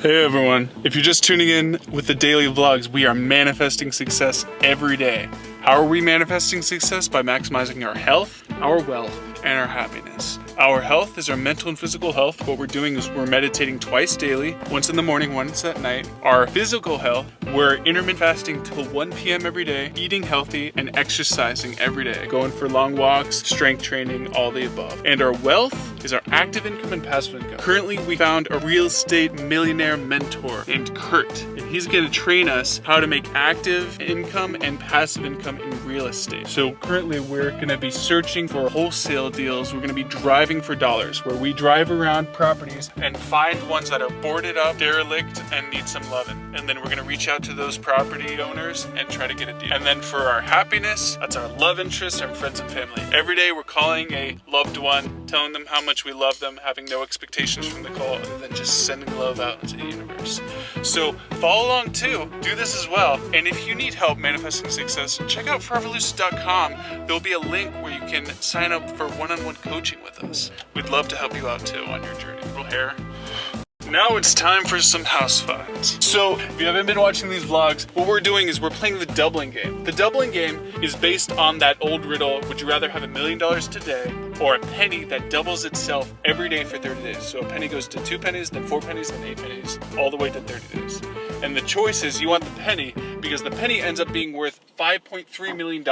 Hey everyone, if you're just tuning in with the daily vlogs, we are manifesting success every day. How are we manifesting success? By maximizing our health, our wealth, and our happiness. Our health is our mental and physical health. What we're doing is we're meditating twice daily, once in the morning, once at night. Our physical health, we're intermittent fasting till 1 p.m. every day, eating healthy, and exercising every day. Going for long walks, strength training, all the above. And our wealth is our active income and passive income. Currently, we found a real estate millionaire mentor named Kurt, and he's gonna train us how to make active income and passive income in real estate. So currently, we're gonna be searching for wholesale deals. We're gonna be driving for dollars, where we drive around properties and find ones that are boarded up, derelict, and need some loving. And then we're gonna reach out to those property owners and try to get a deal. And then for our happiness, that's our love interest, our friends and family. Every day we're calling a loved one, telling them how much we love them, having no expectations from the call other than just sending love out into the universe. So follow along too, do this as well. And if you need help manifesting success, check out foreverlucid.com. There'll be a link where you can sign up for one-on-one coaching with us. We'd love to help you out too on your journey. Little hair. Now it's time for some house finds. So if you haven't been watching these vlogs, what we're doing is we're playing the doubling game. The doubling game is based on that old riddle, would you rather have $1 million today or a penny that doubles itself every day for 30 days? So a penny goes to 2 pennies, then 4 pennies, then 8 pennies, all the way to 30 days. And the choice is you want the penny because the penny ends up being worth $5.3 million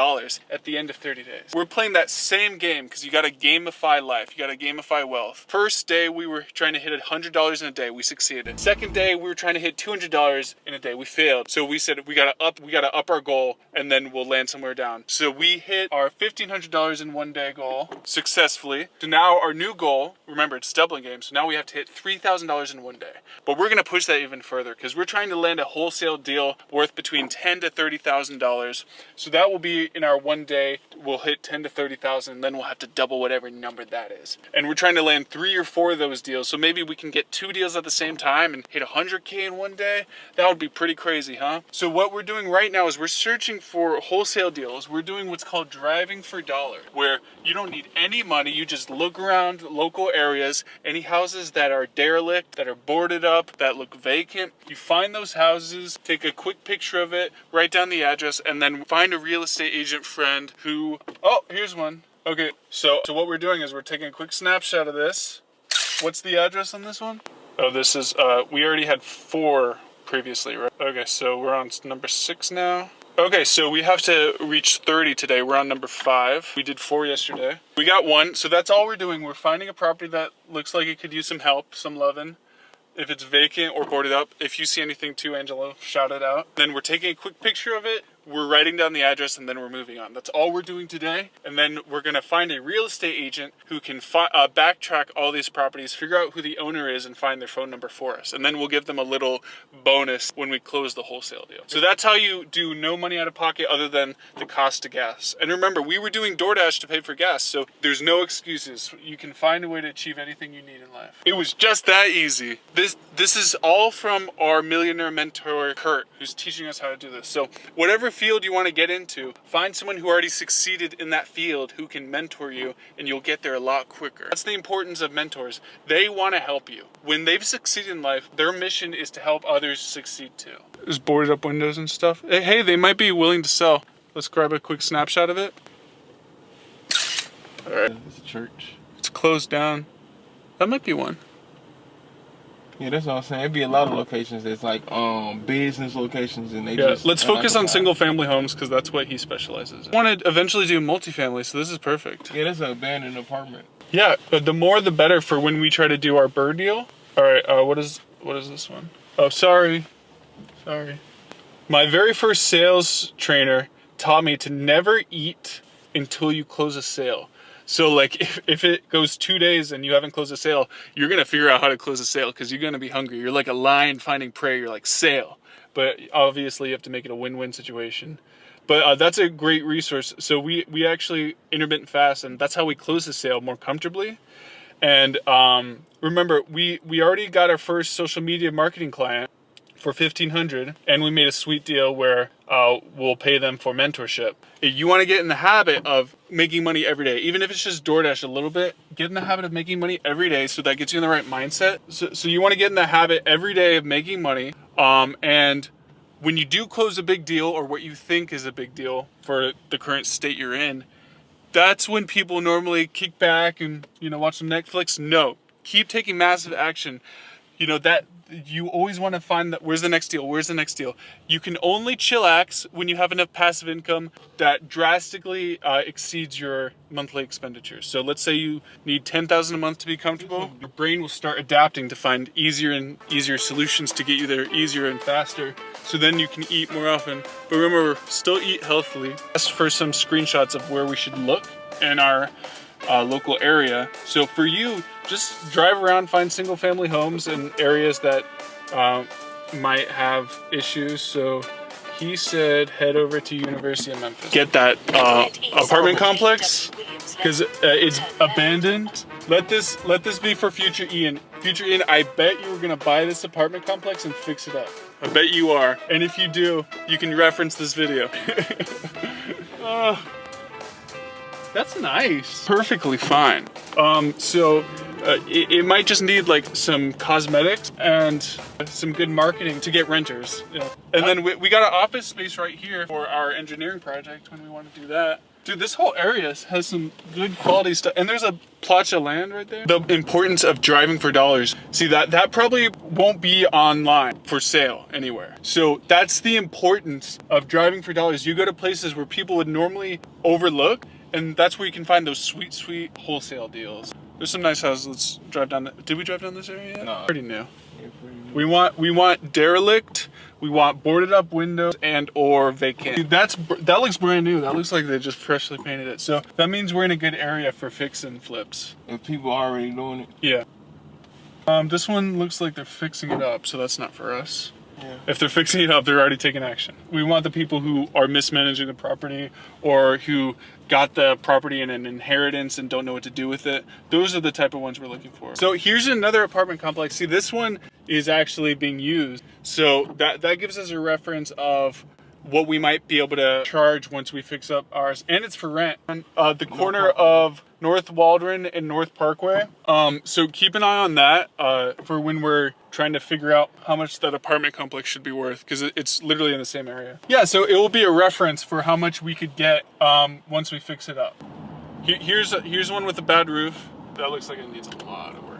at the end of 30 days. We're playing that same game because you gotta gamify life, you gotta gamify wealth. First day we were trying to hit $100 in a day, we succeeded. Second day we were trying to hit $200 in a day, we failed. So we said we gotta up our goal and then we'll land somewhere down. So we hit our $1,500 in one day goal successfully. So now our new goal, remember it's a doubling game, so now we have to hit $3,000 in one day. But we're gonna push that even further because we're trying to land a wholesale deal worth between $10,000 to $30,000. So that will be in our one day, we'll hit 10 to 30,000 and then we'll have to double whatever number that is. And we're trying to land 3 or 4 of those deals. So maybe we can get 2 deals at the same time and hit 100K in one day. That would be pretty crazy, huh? So what we're doing right now is we're searching for wholesale deals. We're doing what's called driving for dollar, where you don't need any money. You just look around local areas, any houses that are derelict, that are boarded up, that look vacant. You find those houses, take a quick picture of it, write down the address, and then find a real estate agent friend who, oh, here's one. Okay, so what we're doing is we're taking a quick snapshot of this. What's the address on this one? Oh, this is, we already had 4 previously, right? Okay, so we're on number 6 now. Okay, so we have to reach 30 today. We're on number 5. We did 4 yesterday. We got 1, so that's all we're doing. We're finding a property that looks like it could use some help, some loving. If it's vacant or boarded up, if you see anything too, Angelo, shout it out. Then we're taking a quick picture of it, we're writing down the address, and then we're moving on. That's all we're doing today. And then we're gonna find a real estate agent who can backtrack all these properties, figure out who the owner is, and find their phone number for us. And then we'll give them a little bonus when we close the wholesale deal. So that's how you do no money out of pocket other than the cost of gas. And remember, we were doing DoorDash to pay for gas, so there's no excuses. You can find a way to achieve anything you need in life. It was just that easy. This is all from our millionaire mentor, Kurt, who's teaching us how to do this. So whatever field you want to get into, find someone who already succeeded in that field who can mentor you, and you'll get there a lot quicker. That's the importance of mentors. They want to help you. When they've succeeded in life, their mission is to help others succeed too. There's boarded up windows and stuff. Hey, they might be willing to sell. Let's grab a quick snapshot of it. All right. It's a church. It's closed down. That might be one. Yeah, that's what I'm saying. It'd be a lot of locations that's like business locations, and they just. Let's focus on single family homes because that's what he specializes in. I want to eventually do multifamily, so this is perfect. Yeah, that's an abandoned apartment. Yeah, the more the better for when we try to do our bird deal. All right, what is this one? Oh, sorry. My very first sales trainer taught me to never eat until you close a sale. So like if it goes 2 days and you haven't closed a sale, you're gonna figure out how to close a sale because you're gonna be hungry. You're like a lion finding prey. You're like, sale. But obviously you have to make it a win-win situation. But that's a great resource. So we actually intermittent fast, and that's how we close the sale more comfortably. And remember, we already got our first social media marketing client for $1,500, and we made a sweet deal where we'll pay them for mentorship. If you want to get in the habit of making money every day, even if it's just DoorDash a little bit, get in the habit of making money every day, so that gets you in the right mindset. So you want to get in the habit every day of making money, and when you do close a big deal, or what you think is a big deal for the current state you're in, that's when people normally kick back and, you know, watch some Netflix. No, keep taking massive action. You know, that you always want to find that, where's the next deal? Where's the next deal? You can only chillax when you have enough passive income that drastically exceeds your monthly expenditures. So let's say you need $10,000 a month to be comfortable. Your brain will start adapting to find easier and easier solutions to get you there easier and faster. So then you can eat more often. But remember, still eat healthily. As for some screenshots of where we should look in our local area. So for you, just drive around, find single family homes in areas that might have issues. So he said head over to University of Memphis. Get that apartment complex because it's abandoned. Let this be for future Ian. Future Ian, I bet you were gonna buy this apartment complex and fix it up. I bet you are. And if you do, you can reference this video. That's nice. Perfectly fine. It might just need like some cosmetics and some good marketing to get renters. You know? And then we got an office space right here for our engineering project when we want to do that. Dude, this whole area has some good quality stuff. And there's a plot of land right there. The importance of driving for dollars. See, that probably won't be online for sale anywhere. So that's the importance of driving for dollars. You go to places where people would normally overlook, and that's where you can find those sweet, sweet wholesale deals. There's some nice houses. Let's drive down. Did we drive down this area yet? No. Pretty new. We want derelict. We want boarded up windows and or vacant. Dude, that looks brand new. That looks like they just freshly painted it. So that means we're in a good area for fix and flips. If people are already doing it. Yeah. This one looks like they're fixing it up, so that's not for us. Yeah. If they're fixing it up, they're already taking action. We want the people who are mismanaging the property or who got the property in an inheritance and don't know what to do with it. Those are the type of ones we're looking for. So here's another apartment complex. See, this one is actually being used. So that gives us a reference of what we might be able to charge once we fix up ours. And it's for rent. On the corner of North Waldron and North Parkway. So keep an eye on that for when we're trying to figure out how much that apartment complex should be worth, because it's literally in the same area. Yeah, so it will be a reference for how much we could get once we fix it up. Here's one with a bad roof. That looks like it needs a lot of work.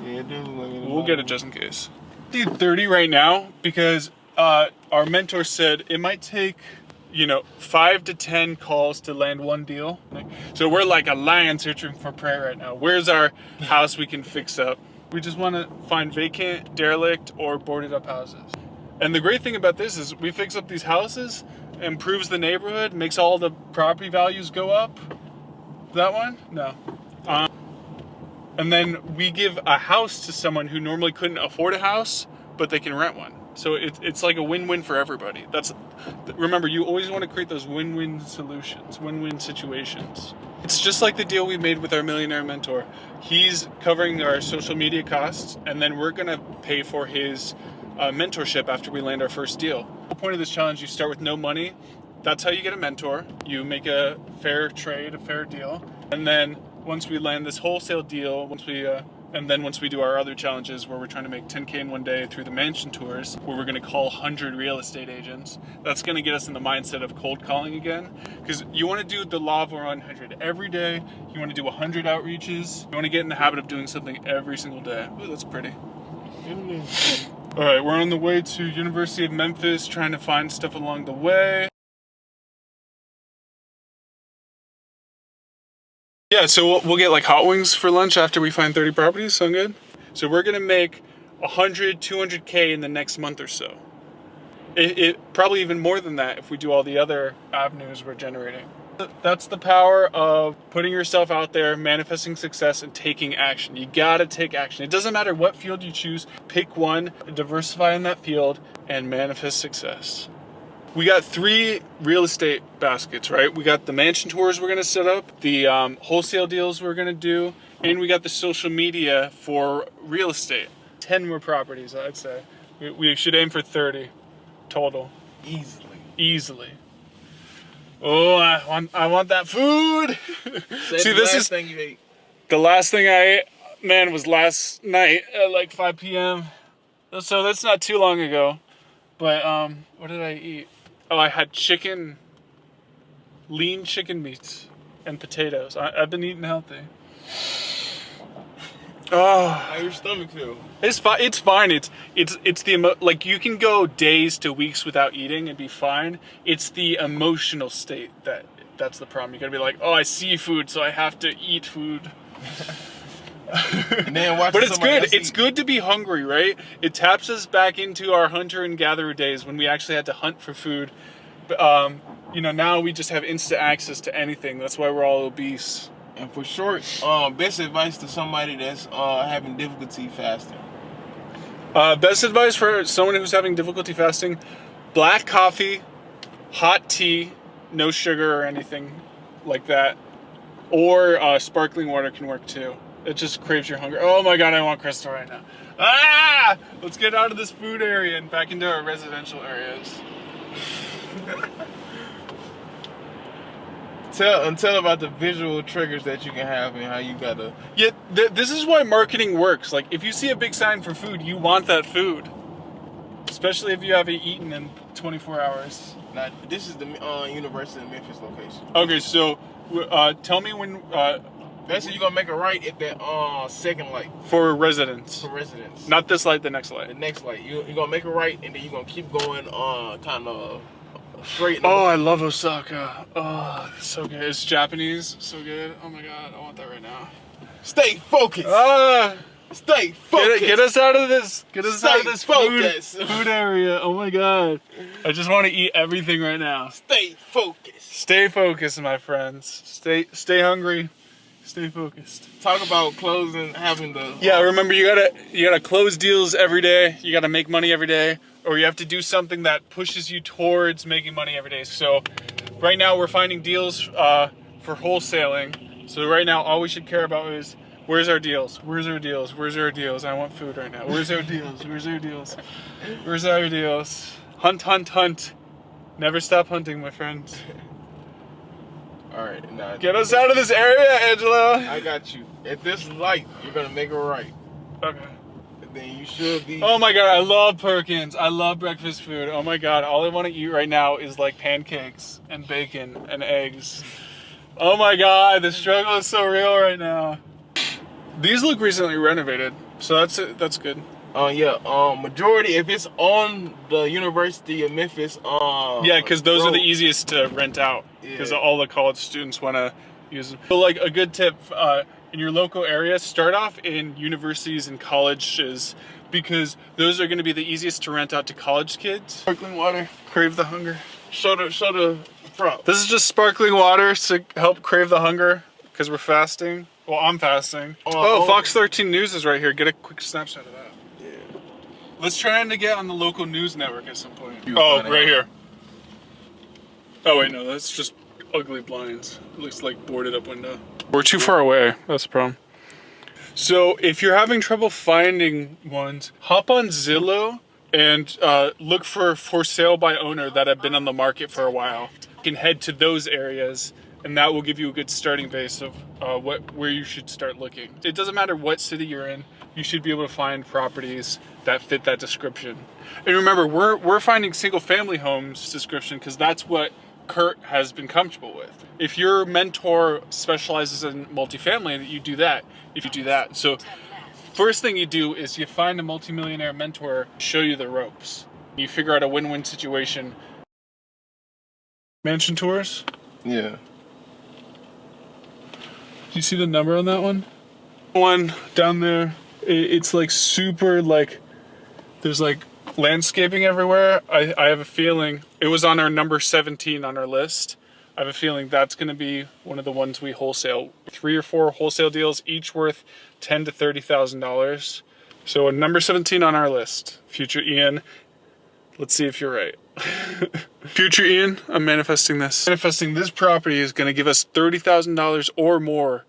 Yeah, it does look like it. We'll get it just in case. I need 30 right now because our mentor said it might take 5 to 10 calls to land one deal. So we're like a lion searching for prey right now. Where's our house we can fix up? We just want to find vacant, derelict, or boarded up houses. And the great thing about this is we fix up these houses, improves the neighborhood, makes all the property values go up. That one? No. And then we give a house to someone who normally couldn't afford a house, but they can rent one. So it's like a win-win for everybody. Remember, you always want to create those win-win solutions, win-win situations. It's just like the deal we made with our millionaire mentor. He's covering our social media costs, and then we're gonna pay for his mentorship after we land our first deal. The point of this challenge, you start with no money. That's how you get a mentor. You make a fair trade, a fair deal. And then once we land this wholesale deal, once we do our other challenges where we're trying to make 10K in one day through the mansion tours, where we're going to call 100 real estate agents, that's going to get us in the mindset of cold calling again. Because you want to do the law of 100 every day. You want to do 100 outreaches. You want to get in the habit of doing something every single day. Ooh, that's pretty. All right, we're on the way to University of Memphis, trying to find stuff along the way. Yeah, so we'll get like hot wings for lunch after we find 30 properties. Sound good? So we're gonna make 100, 200K in the next month or so. It probably even more than that if we do all the other avenues we're generating. That's the power of putting yourself out there, manifesting success, and taking action. You gotta take action. It doesn't matter what field you choose. Pick one, diversify in that field, and manifest success. We got 3 real estate baskets, right? We got the mansion tours we're gonna set up, the wholesale deals we're gonna do, and we got the social media for real estate. 10 more properties, I'd say. We should aim for 30 total. Easily. Oh, I want that food. See, this is thing you ate. the last thing I ate, man, was last night at like 5 p.m. So that's not too long ago. But what did I eat? Oh, I had lean chicken meats and potatoes. I've been eating healthy. Oh, How your stomach feel? it's fine. It's fine. It's the like you can go days to weeks without eating and be fine. It's the emotional state that's the problem. You gotta be like, oh, I see food, so I have to eat food. And then watch. But it's good. It's good to be hungry, right? It taps us back into our hunter and gatherer days when we actually had to hunt for food. But, now we just have instant access to anything. That's why we're all obese. And for short, best advice to somebody that's having difficulty fasting. Best advice for someone who's having difficulty fasting: black coffee, hot tea, no sugar or anything like that, or sparkling water can work too. It just craves your hunger. Oh my God, I want Crystal right now. Ah! Let's get out of this food area and back into our residential areas. Tell about the visual triggers that you can have and how you gotta. Yeah, this is why marketing works. Like, if you see a big sign for food, you want that food. Especially if you haven't eaten in 24 hours. Now, this is the University of Memphis location. Okay, so tell me when... Basically, you're gonna make a right at that second light. For residents. For residents. Not this light, the next light. The next light. You're gonna make a right, and then you're gonna keep going kind of straight. Oh, I love Osaka. Oh, it's so good. It's Japanese. So good. Oh my God, I want that right now. Stay focused. Stay focused. Get us out of this. Get us out of this food area. Oh my God. I just want to eat everything right now. Stay focused. Stay focused, my friends. Stay hungry. Stay focused. Talk about closing, having the... Yeah, remember you gotta close deals every day. You gotta make money every day, or you have to do something that pushes you towards making money every day. So right now we're finding deals for wholesaling. So right now all we should care about is where's our deals? Where's our deals? Where's our deals? I want food right now. Where's our deals? Where's our deals? Where's our deals? Hunt, hunt, hunt. Never stop hunting, my friends. All right, now Get us out of this area, Angela. I got you. At this light, you're gonna make a right. Okay. And then you should be. Oh my God, I love Perkins. I love breakfast food. Oh my God, all I want to eat right now is like pancakes and bacon and eggs. Oh my God, the struggle is so real right now. These look recently renovated, so that's good. Majority, if it's on the University of Memphis, yeah, because those are the easiest to rent out, because all the college students want to use them. So, like, a good tip in your local area, start off in universities and colleges, because those are going to be the easiest to rent out to college kids. Sparkling water, crave the hunger. Show the front. This is just sparkling water to help crave the hunger, because we're fasting. Well, I'm fasting. Fox 13 News is right here. Get a quick snapshot of that. Let's try to get on the local news network at some point. Right here. Oh wait, no, that's just ugly blinds. It looks like boarded up window. We're too far away, that's the problem. So if you're having trouble finding ones, hop on Zillow and look for sale by owner that have been on the market for a while. You can head to those areas, and that will give you a good starting base of where you should start looking. It doesn't matter what city you're in, you should be able to find properties that fit that description. And remember, we're finding single family homes description because that's what Kurt has been comfortable with. If your mentor specializes in multifamily, you do that. If you do that. So first thing you do is you find a multimillionaire mentor, show you the ropes. You figure out a win-win situation. Mansion tours? Yeah. Do you see the number on that one? One down there, it's like super like, there's like landscaping everywhere. I have a feeling it was on our number 17 on our list. I have a feeling that's going to be one of the ones we wholesale. 3 or 4 wholesale deals, each worth $10,000 to $30,000. So number 17 on our list. Future Ian, let's see if you're right. Future Ian, I'm manifesting this. Manifesting this property is going to give us $30,000 or more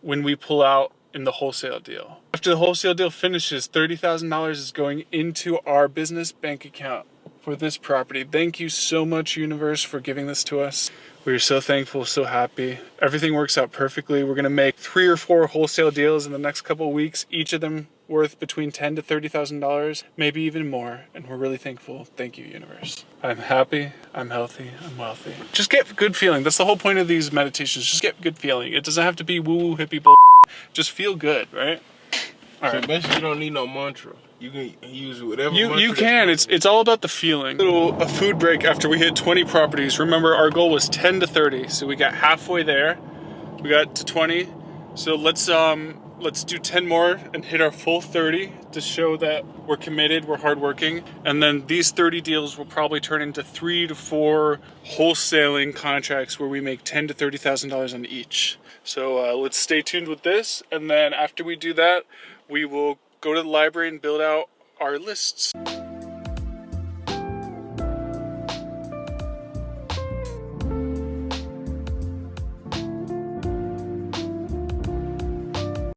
when we pull out in the wholesale deal. After the wholesale deal finishes, $30,000 is going into our business bank account for this property. Thank you so much, universe, for giving this to us. We're so thankful, so happy. Everything works out perfectly. We're gonna make 3 or 4 wholesale deals in the next couple of weeks, each of them worth between $10,000 to $30,000, maybe even more. And we're really thankful. Thank you, universe. I'm happy, I'm healthy, I'm wealthy. Just get good feeling. That's the whole point of these meditations. Just get good feeling. It doesn't have to be woo-woo hippie bull. Just feel good, right? All right. So basically, you don't need no mantra. You can use whatever. You can. It's all about the feeling. A food break after we hit 20 properties. Remember, our goal was 10 to 30, so we got halfway there. We got to 20. So let's do 10 more and hit our full 30 to show that we're committed, we're hardworking. And then these 30 deals will probably turn into 3 to 4 wholesaling contracts where we make $10,000 to $30,000 on each. So let's stay tuned with this. And then after we do that, we will go to the library and build out our lists.